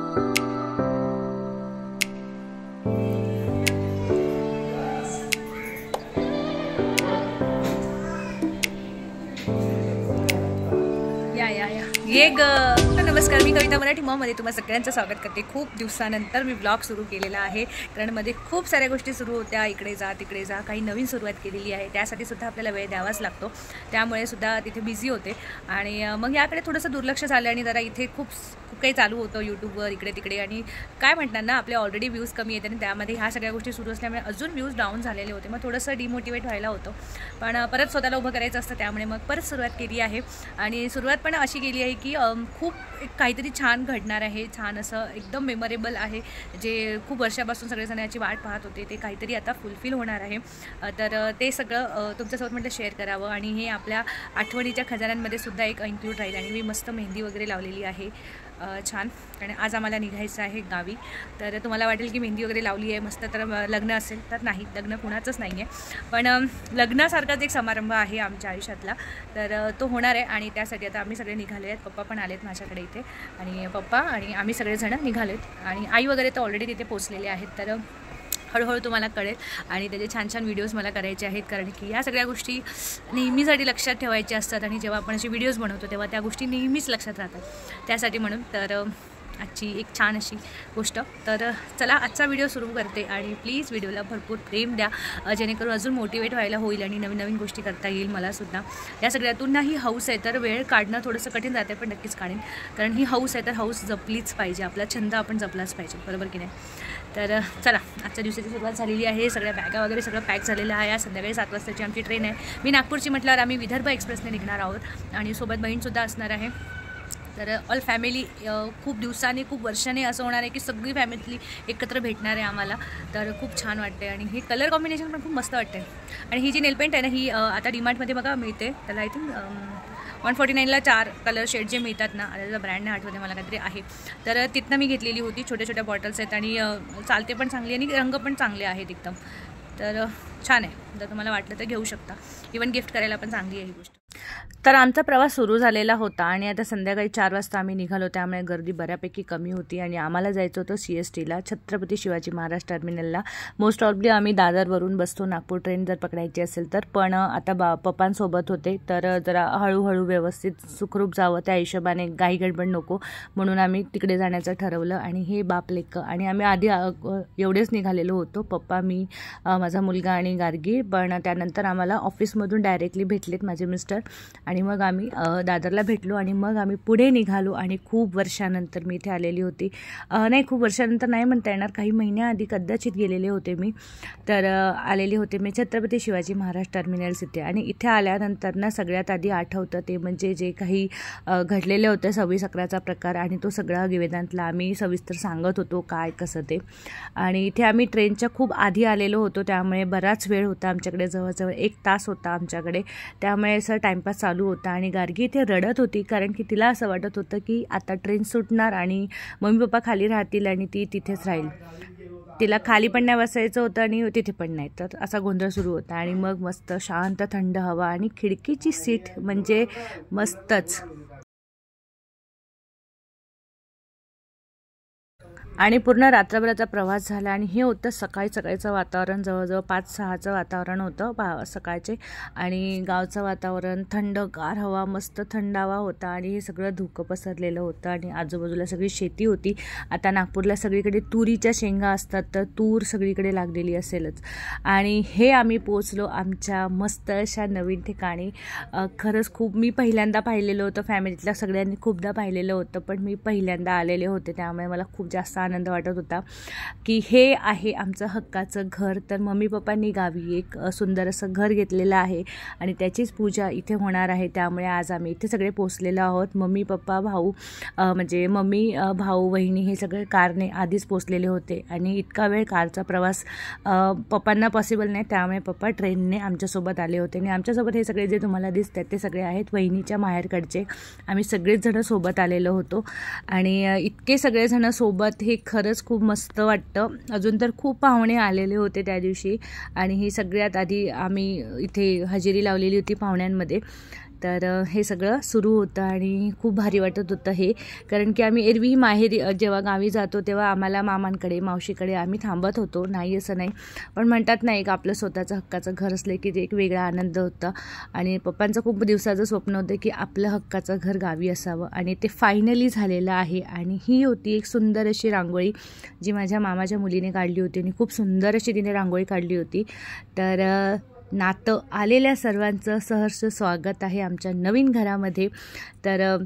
ये ग नमस्कार, मी कविता मराठी मध्ये तुम्हा सगळ्यांचं स्वागत करते। खूप दिवसानंतर मी ब्लॉग सुरू केलेला आहे, कारण मध्ये खूप साऱ्या गोष्टी सुरू होत्या, इकडे जा तिकडे जा, काही नवीन सुरुवात केलेली आहे, त्यासाठी सुद्धा आपल्याला वेळ द्यावाच लागतो, त्यामुळे सुद्धा तिथे बिझी होते आणि मग याकडे थोडंसं दुर्लक्ष झालं आणि जरा इथे खूप काही चालू होतं यूट्यूबवर इकडे तिकडे, आणि काय म्हणतात ना, आपले ऑलरेडी व्ह्यूज कमी येते आणि त्यामध्ये ह्या सगळ्या गोष्टी सुरू असल्यामुळे अजून व्ह्यूज डाऊन झालेले होते, मग थोडंसं डिमोटिवेट व्हायला होतं, पण परत स्वतःला उभं करायचं असतं, त्यामुळे मग परत सुरुवात केली आहे। आणि सुरुवात पण अशी केली आहे की खूप काहीतरी छान घडणार आहे, छान असं एकदम मेमोरेबल आहे, जे खूप वर्षापासून सगळेजण याची वाट पाहत होते, ते काहीतरी आता फुलफिल होणार आहे। तर ते सगळं तुमच्यासोबत म्हटलं शेअर करावं, आणि हे आपल्या आठवणीच्या खजान्यांमध्ये सुद्धा एक इन्क्लूड राहील। आणि मी मस्त मेहंदी वगैरे लावलेली आहे छान, कारण आज आम्हाला निघायचं आहे गावी, तर तुम्हाला वाटेल की मेहंदी वगैरे लावली आहे मस्त, तर लग्न असेल तर नाही, लग्न कुणाचंच नाही आहे, पण लग्नासारखाच एक समारंभ आहे आमच्या आयुष्यातला, तर तो होणार आहे, आणि त्यासाठी आता आम्ही सगळे निघाले आहेत। पप्पा पण आलेत माझ्याकडे इथे, आणि पप्पा आणि आम्ही सगळेजण निघालेत, आणि आई वगैरे तर ऑलरेडी तिथे पोचलेले आहेत, तर हळूहळू तुम्हाला कळेल, आणि त्याचे छान छान व्हिडिओज मला करायचे आहेत, कारण की या सगळ्या गोष्टी नेहमीसाठी लक्षात ठेवायच्या असतात, आणि जेव्हा आपण असे व्हिडिओज बनवतो तेव्हा त्या गोष्टी नेहमीच लक्षात राहतात, त्यासाठी म्हणून तर आजची एक छान अशी गोष्ट। तर चला आजचा व्हिडिओ सुरू करते, आणि प्लीज व्हिडिओला भरपूर प्रेम द्या, जेणेकरून अजून मोटिवेट व्हायला होईल आणि नवीन नवीन गोष्टी करता येईल मलासुद्धा। या सगळ्यातून ना ही हौस आहे, तर वेळ काढणं थोडंसं कठीण जाते, पण नक्कीच काढेन, कारण ही हौस आहे, तर हौस जपलीच पाहिजे, आपला छंद आपण जपलाच पाहिजे, बरोबर की नाही। तर चला आजच्या दिवसाची सुरुवात झालेली आहे, सगळ्या बॅगा वगैरे सगळं पॅक झालेलं आहे। आज संध्याकाळी 7 वाजताची आमची ट्रेन आहे, मी नागपूरची म्हटल्यावर आम्ही विदर्भ एक्सप्रेसने निघणार आहोत, आणि सोबत बहीणसुद्धा असणार आहे। तर ऑल फॅमिली खूप दिवसांनी खूप वर्षांनी असं होणार आहे की सगळी फॅमिली एकत्र भेटणार आहे आम्हाला, तर खूप छान वाटते, आणि हे कलर कॉम्बिनेशन पण खूप मस्त वाटते। आणि ही जी नेलपेंट आहे ना, ही आता डीमार्टमध्ये बघा मिळते, त्याला आय थिंक 149ला 4 कलर शेड जे मिळतात ना, त्याचा ब्रँड नाही आठवते मला काहीतरी आहे, तर तिथनं मी घेतलेली होती, छोट्या छोट्या बॉटल्स आहेत, आणि चालते पण चांगली, आणि रंग पण चांगले आहेत एकदम, तर छान आहे, जर तुम्हाला वाटलं तर घेऊ शकता, इवन गिफ्ट करायला पण चांगली आहे ही गोष्ट। तर आमचा प्रवास सुरू झालेला होता, आणि आता संध्याकाळी 4 वाजता आम्ही निघालो, त्यामुळे गर्दी बऱ्यापैकी कमी होती, आणि आम्हाला जायचं होतं CSTला, छत्रपती शिवाजी महाराज टर्मिनलला। मोस्ट ऑफली आम्ही दादरवरून बसतो, नागपूर ट्रेन जर पकडायची असेल तर, पण आता पप्पांसोबत होते, तर जरा हळूहळू व्यवस्थित सुखरूप जावं, त्या हिशोबाने घाई गडबड नको, म्हणून आम्ही तिकडे जाण्याचं ठरवलं। आणि हे बाप लेक, आणि आम्ही आधी एवढेच निघालेलो होतो, पप्पा, मी, माझा मुलगा आणि गार्गी, पण त्यानंतर आम्हाला ऑफिसमधून डायरेक्टली भेटलेत माझे मिस्टर, आणि मग आम्ही दादरला भेटलो, आणि मग आम्ही पुढे निघालो, आणि खूप वर्षानंतर मी इथे आलेली होती, नाही खूप वर्षानंतर नाही म्हणता येणार, काही महिन्याआधी कदाचित गेलेले होते मी, तर आलेले होते मी छत्रपती शिवाजी महाराज टर्मिनल्स इथे। आणि इथे आल्यानंतर ना सगळ्यात आधी आठवतं ते म्हणजे जे काही घडलेले होते 26/11चा प्रकार, आणि तो सगळा वेदांतला आम्ही सविस्तर सांगत होतो काय कसं ते। आणि इथे आम्ही ट्रेनच्या खूप आधी आलेलो होतो, त्यामुळे बराच वेळ होता आमच्याकडे, जवळजवळ 1 तास होता आमच्याकडे, त्यामुळे असं टाईमपास चालू होता। आणि गार्गी इथे रडत होती, कारण की तिला असं वाटत होतं की आता ट्रेन सुटणार आणि मम्मी पप्पा खाली राहतील आणि ती तिथेच राहील, तिला खाली पण नाही बसायचं होतं आणि तिथे पण नाही, तर असा गोंधळ सुरू होता। आणि मग मस्त शांत थंड हवा, आणि खिडकीची सीट म्हणजे मस्तच, आणि पूर्ण रात्रभराचा प्रवास झाला, आणि हे होतं सकाळचं वातावरण, जवळजवळ 5-6चं वातावरण होतं सकाळचे, आणि गावचं वातावरण, थंडगार हवा, मस्त थंडावा होता, आणि हे सगळं धुकं पसरलेलं होतं, आणि आजूबाजूला सगळी शेती होती। आता नागपूरला सगळीकडे तुरीच्या शेंगा असतात, तर तूर सगळीकडे लागलेली असेलच। आणि हे आम्ही पोचलो आमच्या मस्त अशा नवीन ठिकाणी, खरंच खूप, मी पहिल्यांदा पाहिलेलं होतं, फॅमिलीतल्या सगळ्यांनी खूपदा पाहिलेलं होतं, पण मी पहिल्यांदा आलेले होते, त्यामुळे मला खूप जास्त आनंद वाटत होता की हे आहे आमचं हक्काचं घर। तर मम्मी पप्पांनी गावी एक सुंदर असं घर घेतलेलं आहे, आणि त्याचीच पूजा इथे होणार आहे, त्यामुळे आज आम्ही इथे सगळे पोचलेलो आहोत। मम्मी पप्पा भाऊ, म्हणजे मम्मी भाऊ वहिनी हे सगळे कारने आधीच पोचलेले होते, आणि इतका वेळ कारचा प्रवास पप्पांना पॉसिबल नाही, त्यामुळे पप्पा ट्रेनने आमच्यासोबत आले होते। आणि आमच्यासोबत हे सगळे जे तुम्हाला दिसतात ते सगळे आहेत वहिनीच्या माहेरकडचे, आम्ही सगळेच जण सोबत आलेलो होतो, आणि इतके सगळेजण सोबत हे खरंच खूप मस्त वाटतं। अजून तर खूप पाहुणे आलेले होते त्या दिवशी, आणि ही सगळ्यात आधी आम्ही इथे हजेरी लावलेली होती पाहुण्यांमध्ये, तर हे सगळं सुरू होतं आणि खूप भारी वाटत होतं हे, कारण की आम्ही एरवी माहेरी जेव्हा गावी जातो तेव्हा आम्हाला मामांकडे मावशीकडे आम्ही थांबत होतो, नाही असं नाही, पण म्हणतात नाही का आपलं स्वतःचं हक्काचं घर असले की ते एक वेगळा आनंद होता. आणि पप्पांचं खूप दिवसाचं स्वप्न होतं की आपलं हक्काचं घर गावी असावं आणि ते फायनली झालेलं आहे. आणि ही होती एक सुंदर अशी रांगोळी जी माझ्या मामाच्या मुलीने काढली होती आणि खूप सुंदर अशी तिने रांगोळी काढली होती. तर नातं आलेल्या सर्वांचं सहर्ष स्वागत आहे आमच्या नवीन घरामध्ये. तर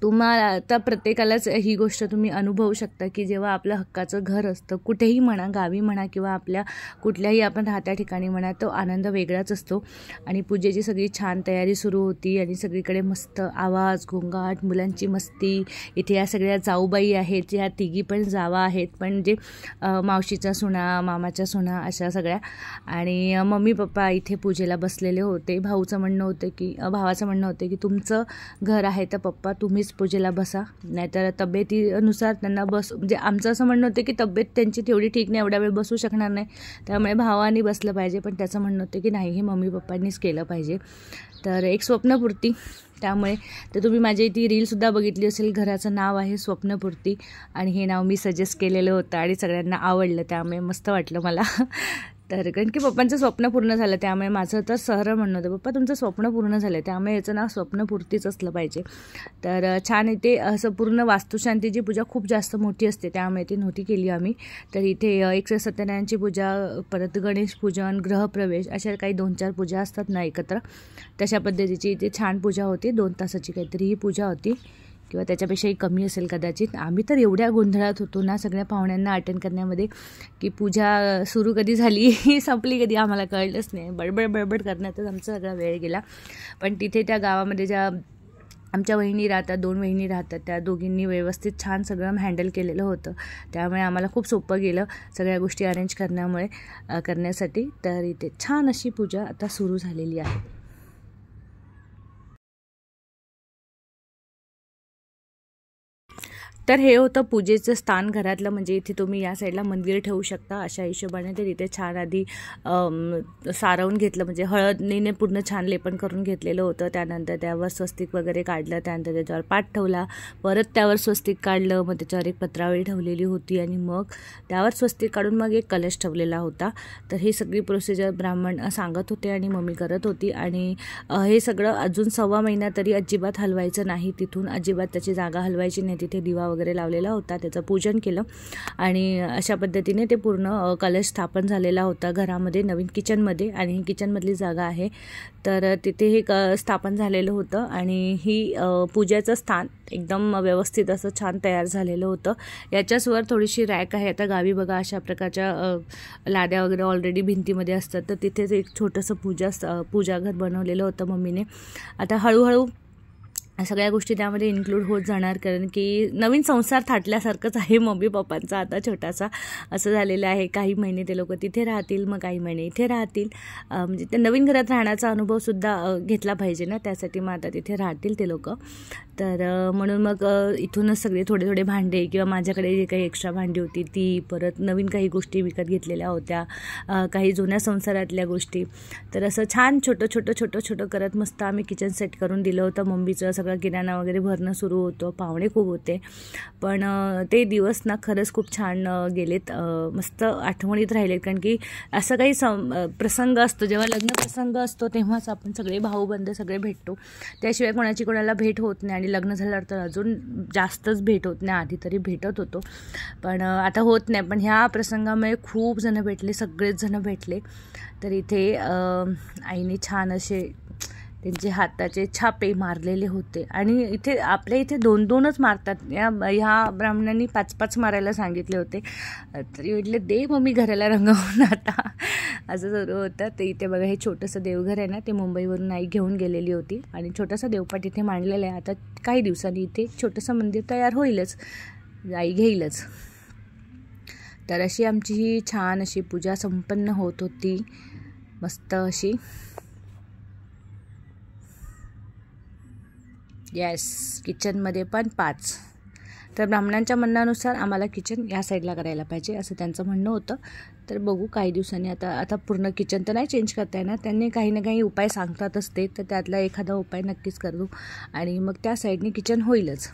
तुम्हाला आता प्रत्येकालाच ही गोष्ट तुम्ही अनुभवू शकता की जेव्हा आपलं हक्काचं घर असतं, कुठेही म्हणा, गावी म्हणा किंवा आपल्या कुठल्याही आपण राहत्या ठिकाणी म्हणा, तो आनंद वेगळाच असतो. आणि पूजेची सगळी छान तयारी सुरू होती आणि सगळीकडे मस्त आवाज, गोंगाट, मुलांची मस्ती. इथे या सगळ्या जाऊबाई आहेत, ह्या तिघी पण जावा आहेत, पण जे मावशीच्या सुना, मामाच्या सुना, अशा सगळ्या. आणि मम्मी पप्पा इथे पूजेला बसलेले होते. भावाचं म्हणणं होतं की तुमचं घर आहे तर पप्पा तुम्हीच पूजेला बसा, नाहीतर तब्येतीनुसार त्यांना म्हणजे आमचं असं म्हणणं होतं की तब्येत त्यांची तेवढी ठीक नाही, एवढा वेळ बसू शकणार नाही, त्यामुळे भावानी बसलं पाहिजे. पण त्याचं म्हणणं होतं की नाही, हे मम्मी पप्पांनीच केलं पाहिजे. तर एक स्वप्नपूर्ती, त्यामुळे तर तुम्ही माझी ती रीलसुद्धा बघितली असेल. घराचं नाव आहे स्वप्नपूर्ती आणि हे नाव मी सजेस्ट केलेलं होतं आणि सगळ्यांना आवडलं, त्यामुळे मस्त वाटलं मला. तर कारण की पप्पांचं स्वप्न पूर्ण झालं, त्यामुळे माझं तर सरळ म्हणणं होतं पप्पा तुमचं स्वप्न पूर्ण झालं, त्यामुळे याचं नाव स्वप्नपूर्तीच असलं पाहिजे. तर छान इथे असं पूर्ण वास्तुशांतीची पूजा खूप जास्त मोठी असते, त्यामुळे ती नव्हती केली आम्ही. तर इथे 108 सत्यनारायणची पूजा, परत गणेश पूजन, ग्रहप्रवेश, अशा काही 2-4 पूजा असतात ना एकत्र, तशा पद्धतीची इथे छान पूजा होती. 2 तासाची काहीतरी ही पूजा होती किंवा त्याच्यापेक्षाही कमी असेल कदाचित. आम्ही तर एवढ्या गोंधळात होतो ना सगळ्या पाहुण्यांना अटेंड करण्यामध्ये की पूजा सुरू कधी झाली संपली कधी आम्हाला कळलंच नाही. बडबड करण्यातच आमचा सगळा वेळ गेला. पण तिथे त्या गावामध्ये ज्या आमच्या वहिनी राहतात, 2 वहिनी राहतात, त्या दोघींनी व्यवस्थित छान सगळं हँडल केलेलं होतं, त्यामुळे आम्हाला खूप सोपं गेलं सगळ्या गोष्टी अरेंज करण्यासाठी. तर इथे छान अशी पूजा आता सुरू झालेली आहे. तर हे होतं पूजेचं स्थान घरातलं, म्हणजे इथे तुम्ही या साईडला मंदिर ठेवू शकता अशा हिशोबाने. तर इथे छान आधी सारवून घेतलं, म्हणजे हळदीने पूर्ण छान लेपन करून घेतलेलं होतं. त्यानंतर त्यावर स्वस्तिक वगैरे काढलं, त्यानंतर त्याच्यावर पाट ठेवला, परत त्यावर स्वस्तिक काढलं, मग त्याच्यावर एक पत्रावळी ठेवलेली होती आणि मग त्यावर स्वस्तिक काढून मग एक कलश ठेवलेला होता. तर ही सगळी प्रोसिजर ब्राह्मण सांगत होते आणि मम्मी करत होती. आणि हे सगळं अजून 1.25 महिना तरी अजिबात हलवायचं नाही, तिथून अजिबात त्याची जागा हलवायची नाही. तिथे दिवा वगैरे लावलेला होता, त्याचं पूजन केलं आणि अशा पद्धतीने ते पूर्ण कलश स्थापन झालेला होता घरामध्ये, नवीन किचनमध्ये. आणि ही किचनमधली जागा आहे, तर तिथे हे स्थापन झालेलं होतं. आणि ही पूजेचं स्थान एकदम व्यवस्थित असं छान तयार झालेलं होतं. याच्याचवर थोडीशी रॅक आहे. आता गावी बघा अशा प्रकारच्या लाद्या वगैरे ऑलरेडी भिंतीमध्ये असतात, तर तिथेच एक छोटंसं पूजाघर बनवलेलं होतं मम्मीने. आता हळूहळू सगळ्या गोष्टी त्यामध्ये इन्क्लूड होत जाणार, कारण की नवीन संसार थाटल्यासारखंच आहे मम्मी पप्पांचा आता छोटासा असं झालेलं आहे. काही महिने ते लोक तिथे राहतील, मग काही महिने इथे राहतील, म्हणजे त्या नवीन घरात राहण्याचा अनुभवसुद्धा घेतला पाहिजे ना, त्यासाठी मग आता तिथे राहतील ते लोक. तर म्हणून मग इथूनच सगळे थोडे भांडे किंवा माझ्याकडे जे काही एक्स्ट्रा भांडी होती ती, परत नवीन काही गोष्टी विकत घेतलेल्या होत्या, काही जुन्या संसारातल्या गोष्टी, तर असं छान छोटं करत मस्त आम्ही किचन सेट करून दिलं होतं. मम्मीचं सगळं किराणा वगैरे भरणं सुरू होतं, पाहुणे खूप होते. पण ते दिवस ना खरंच खूप छान गेलेत, मस्त आठवणीत राहिलेत. कारण की असं काही प्रसंग असतो, जेव्हा लग्न प्रसंग असतो तेव्हाच आपण सगळे भाऊबंद सगळे भेटतो, त्याशिवाय कोणाला भेट होत नाही. आणि लग्न झाल्यावर तर अजून जास्तच भेट होत नाही, आधी तरी भेटत होतो पण आता होत नाही. पण ह्या प्रसंगामुळे खूप जण भेटले, सगळेच जण भेटले. तर इथे आईने छान असे त्यांचे हाताचे छापे मारलेले होते. आणि इथे आपल्या इथे 2-2च मारतात, ह्या ब्राह्मणांनी 5-5 मारायला सांगितले होते. तरी म्हटले दे मग मी घराला रंगवून आता, असं सुरू होतं. ते इथे बघा हे छोटंसं देवघर आहे ना, ते मुंबईवरून आई घेऊन गेलेली होती आणि छोटासा देवपाट इथे मांडलेला आहे. आता काही दिवसांनी इथे छोटंसं मंदिर तयार होईलच, आई घेईलच. तर अशी आमची ही छान अशी पूजा संपन्न होत होती, मस्त अशी. येस, किचनमध्ये पण 5 तर ब्राह्मणांच्या म्हणण्यानुसार आम्हाला किचन या साईडला करायला पाहिजे असं त्यांचं म्हणणं होतं. तर बघू काही दिवसांनी आता पूर्ण किचन तर नाही चेंज करता येणार, त्यांनी काही ना काही उपाय सांगतातच ते, तर त्यातला एखादा उपाय नक्कीच करू आणि मग त्या साईडने किचन होईलच.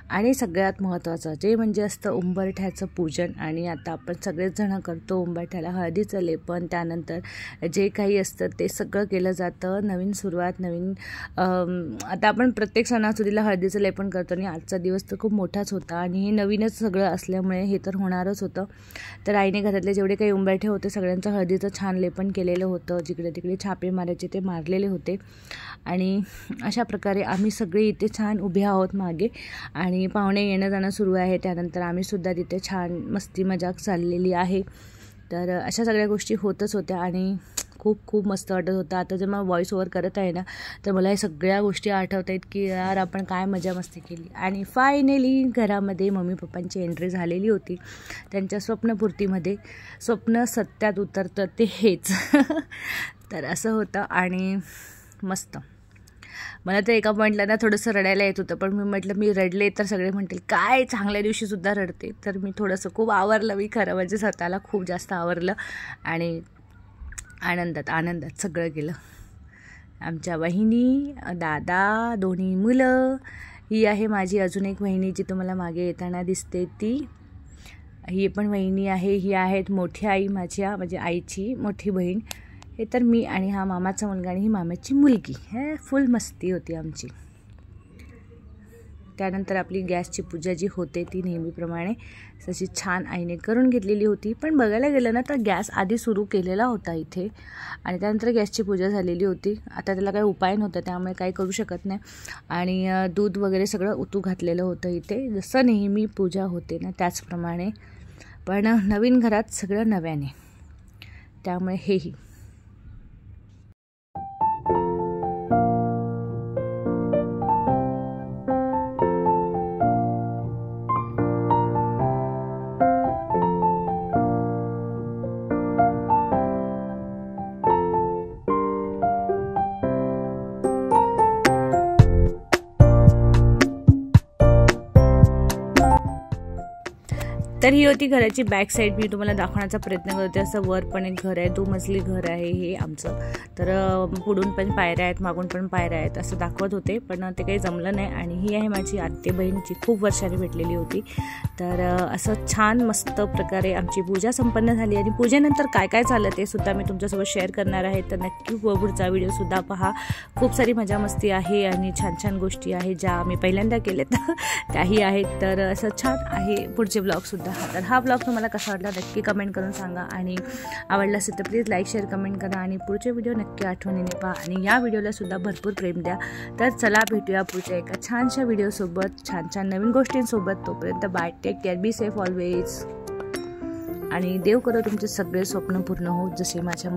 आणि सगळ्यात महत्त्वाचं जे म्हणजे असतं उंबरठ्याचं पूजन. आणि आता आपण सगळेच जण करतो उंबरठ्याला हळदीचं लेपन, त्यानंतर जे काही असतं ते सगळं केलं जातं. नवीन सुरुवात, नवीन आता आपण प्रत्येक सणासुदीला हळदीचं लेपन करतो आणि आजचा दिवस तर खूप मोठाच होता आणि हे नवीनच सगळं असल्यामुळे हे तर होणारच होतं. तर आईने घरातले जेवढे काही उंबरठे होते सगळ्यांचं हळदीचं छान लेपन केलेलं होतं, जिकडे तिकडे छापे मारायचे ते मारलेले होते. आणि अशा प्रकारे आम्ही सगळे इथे छान उभे आहोत मागे आणि पाहुणे येणं जाणं सुरू आहे. त्यानंतर आम्हीसुद्धा तिथे छान मस्ती मजाक चाललेली आहे. तर अशा सगळ्या गोष्टी होतच होत्या आणि खूप खूप मस्त वाटत होतं. आता जर मला व्हॉईस ओव्हर करत आहे ना तर मला हे सगळ्या गोष्टी आठवत आहेत की यार आपण काय मजा मस्ती केली. आणि फायनली घरामध्ये मम्मी पप्पांची एंट्री झालेली होती. त्यांच्या स्वप्नपूर्तीमध्ये स्वप्न सत्यात उतरतं ते हेच तर असं होतं आणि मस्त. मला तर एका पॉईंटला ना थोडंसं रडायला येत होतं, पण मी म्हटलं मी रडले तर सगळे म्हणतील काय चांगल्या दिवशीसुद्धा रडते. तर मी थोडंसं खूप आवरलं, मी खरं म्हणजे स्वतःला खूप जास्त आवरलं आणि आनंदात सगळं केलं. आमच्या वहिनी, दादा, दोन्ही मुलं, ही आहे माझी अजून एक वहिनी जी तुम्हाला मागे येताना दिसते ती, ही पण वहिनी आहे. ही आहेत मोठी आई माझ्या आईची मोठी बहीण. हे तर मी आणि हा मामाचा मुलगा आणि ही मामाची मुलगी. हे फुल मस्ती होती आमची. त्यानंतर आपली गॅसची पूजा जी होते ती नेहमीप्रमाणे तशी छान आईने करून घेतलेली होती. पण बघायला गेलं ना तर गॅस आधी सुरू केलेला होता इथे आणि त्यानंतर गॅसची पूजा झालेली होती. आता त्याला काही उपाय नव्हता त्यामुळे काही करू शकत नाही. आणि दूध वगैरे सगळं उतू घातलेलं होतं इथे, जसं नेहमी पूजा होते ना त्याचप्रमाणे. पण नवीन घरात सगळं नव्याने, त्यामुळे हेही तर ही होती घराची बॅक साईड. मी तुम्हाला दाखवण्याचा प्रयत्न करते. असं वर पण एक घर आहे, 2 मजली घर आहे हे आमचं. तर पुढून पण पायऱ्या आहेत, मागून पण पायऱ्या आहेत असं दाखवत होते, पण ते काही जमलं नाही. आणि ही आहे माझी आत्ते बहीण जी खूप वर्षांनी भेटलेली होती. तर असं छान मस्त प्रकारे आमची पूजा संपन्न झाली. आणि पूजेनंतर काय काय झालं ते सुद्धा मी तुमच्यासोबत शेअर करणार आहे. तर नक्की पुढचा व्हिडिओसुद्धा पहा. खूप सारी मजा मस्ती आहे आणि छान छान गोष्टी आहेत ज्या आम्ही पहिल्यांदा केल्यात त्याही आहेत. तर असं छान आहे पुढचे ब्लॉगसुद्धा. तर हा ब्लॉग तुम्हाला कसा वाटला नक्की कमेंट करून सांगा. आणि आवडला असेल तर प्लीज लाईक शेअर कमेंट करा आणि पुढचे व्हिडिओ नक्की आठवणीने पहा आणि या व्हिडिओला सुद्धा भरपूर प्रेम द्या. तर चला भेटूया पुढच्या एका छानशा व्हिडिओसोबत, छान छान नवीन गोष्टींसोबत. तोपर्यंत bye, take care, be safe always. आणि देव करो तुमचे सगळे स्वप्न पूर्ण हो जसे माझ्या